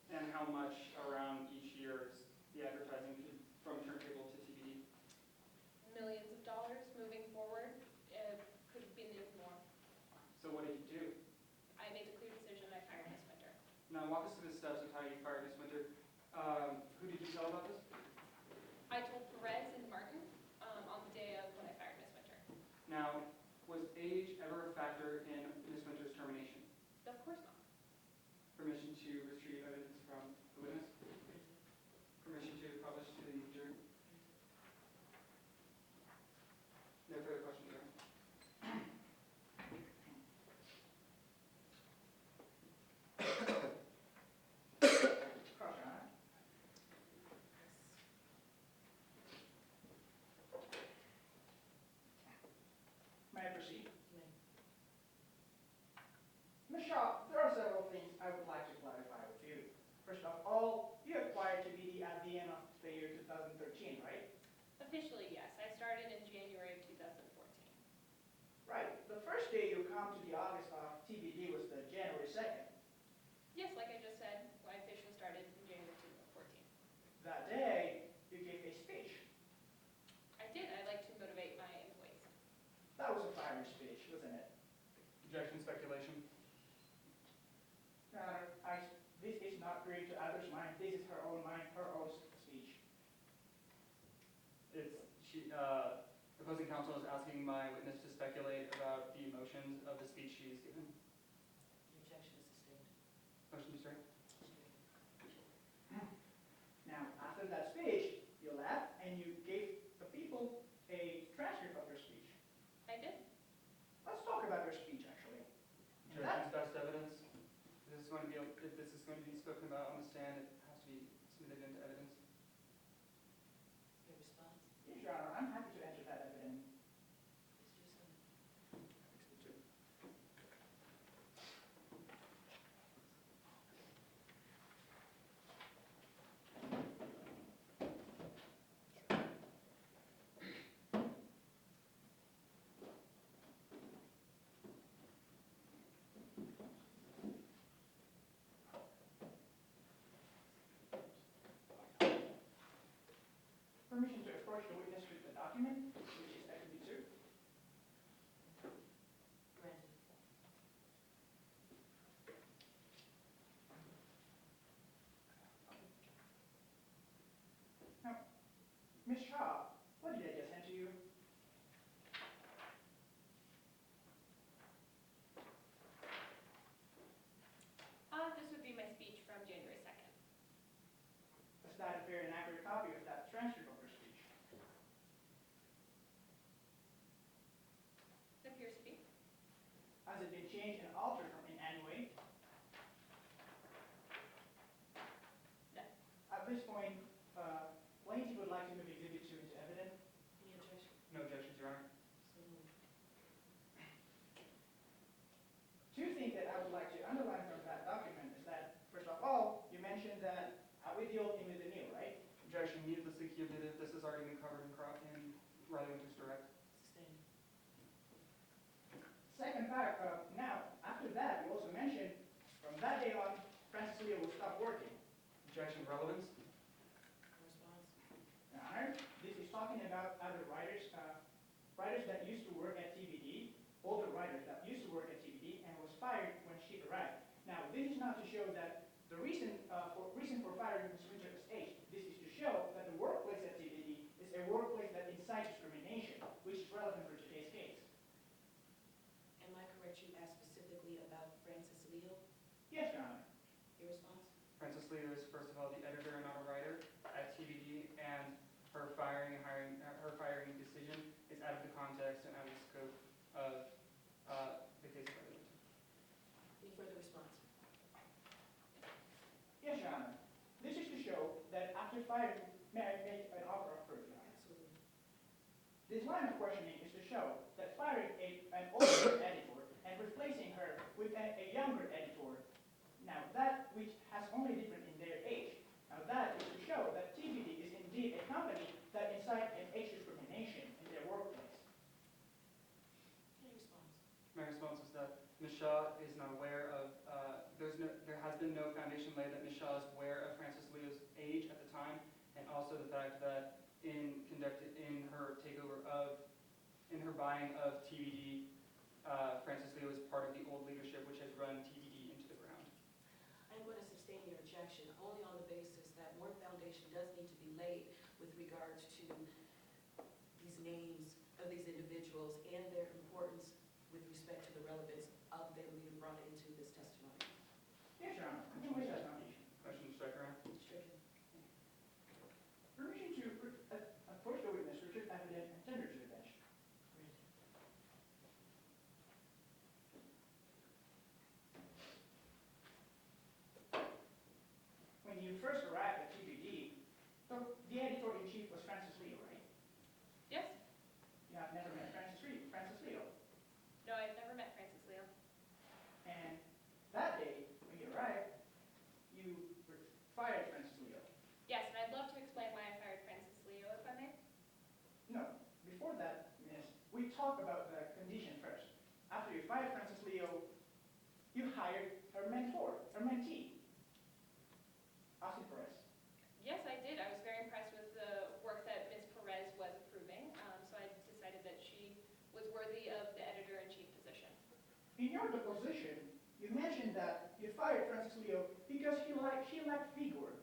And how much around each year is the advertising from Turntable to TBD? Millions of dollars moving forward. Could have been even more. So what did you do? I made the clear decision I fired Miss Winter. Now walk us through the steps of how you fired Miss Winter. Who did you tell about this? I told Perez and Martin on the day of when I fired Miss Winter. Now, was age ever a factor in Miss Winter's termination? Of course not. Permission to retrieve evidence from the witness? Permission to publish to the jury? No further questions, Your Honor. Cross, Your Honor. May I proceed? Ms. Shaw, there are several things I would like to clarify with you. First of all, you acquired TBD at the end of the year 2013, right? Officially, yes. I started in January of 2014. Right. The first day you come to the office of TBD was the January 2nd. Yes, like I just said, I officially started in January 2014. That day, you gave a speech. I did. I like to motivate my employees. That was a firing speech, wasn't it? Objection, speculation. Your Honor, this is not reading to others' mind. This is her own mind, her own speech. Opposing counsel is asking my witness to speculate about the emotions of the speech she's given. The objection is sustained. Motion to strike. Now, after that speech, you left and you gave the people a transcript of your speech. I did. Let's talk about your speech, actually. Objection's best evidence. If this is going to be spoken about on the stand, it has to be submitted into evidence. Your response? Yes, Your Honor, I'm happy to enter that evidence. Please do so. Permission to approach the witness with the document, which is Exhibit 2. Granted. Now, Ms. Shaw, what did I just send to you? This would be my speech from January 2nd. Is that a fair and accurate copy of that transcript of your speech? It appears to be. Has it been changed and altered in any way? No. At this point, plaintiff would like to move Exhibit 2 into evidence. Any objection? No objections, Your Honor. So moved. Two things that I would like to underline from that document is that, first of all, you mentioned that we deal in with the new, right? Objection, needlessly cumulative. This has already been covered in Riley Winter's direct. Sustained. Second fact, now, after that, you also mentioned from that day on, Francis Leo will stop working. Objection, relevance. No response? Your Honor, this is talking about other writers, writers that used to work at TBD, older writers that used to work at TBD and was fired when she arrived. Now, this is not to show that the reason for firing Ms. Winter is age. This is to show that the workplace at TBD is a workplace that incites discrimination, which is relevant for today's case. Am I correct, you asked specifically about Frances Leo? Yes, Your Honor. Your response? Francis Leo is, first of all, the editor and not a writer at TBD, and her firing decision is out of the context and out of the scope of the case of Riley Winter. Any further response? Yes, Your Honor. This is to show that after firing, may I make an offer of proof, Your Honor? Absolutely. This line of questioning is to show that firing an older editor and replacing her with a younger editor, now that which has only different in their age, now that is to show that TBD is indeed a company that incites an age discrimination in their workplace. Any response? My response is that Ms. Shaw is not aware of, there has been been no foundation laid that Michelle is aware of Francis Leo's age at the time, and also the fact that in her buying of TBD, Francis Leo is part of the old leadership which has run TBD into the ground. I'm going to sustain your objection only on the basis that more foundation does need to be laid with regards to these names of these individuals and their importance with respect to the relevance of them being brought into this testimony. Yes, Your Honor, I can lay that foundation. Question to strike around? Stricken. Permission to approach the witness, Richard Evident, and tender to the bench. When you first arrived at TBD, the editor-in-chief was Francis Leo, right? Yes? You have never met Francis Leo. No, I've never met Francis Leo. And that day, when you arrived, you fired Francis Leo. Yes, and I'd love to explain why I fired Francis Leo, if I may. No, before that, Miss, we talk about the condition first. After you fired Francis Leo, you hired her mentor, her mentee, Ossie Perez. Yes, I did. I was very impressed with the work that Ms. Perez was approving, so I decided that she was worthy of the editor-in-chief position. In your deposition, you mentioned that you fired Francis Leo because she lacked vigor,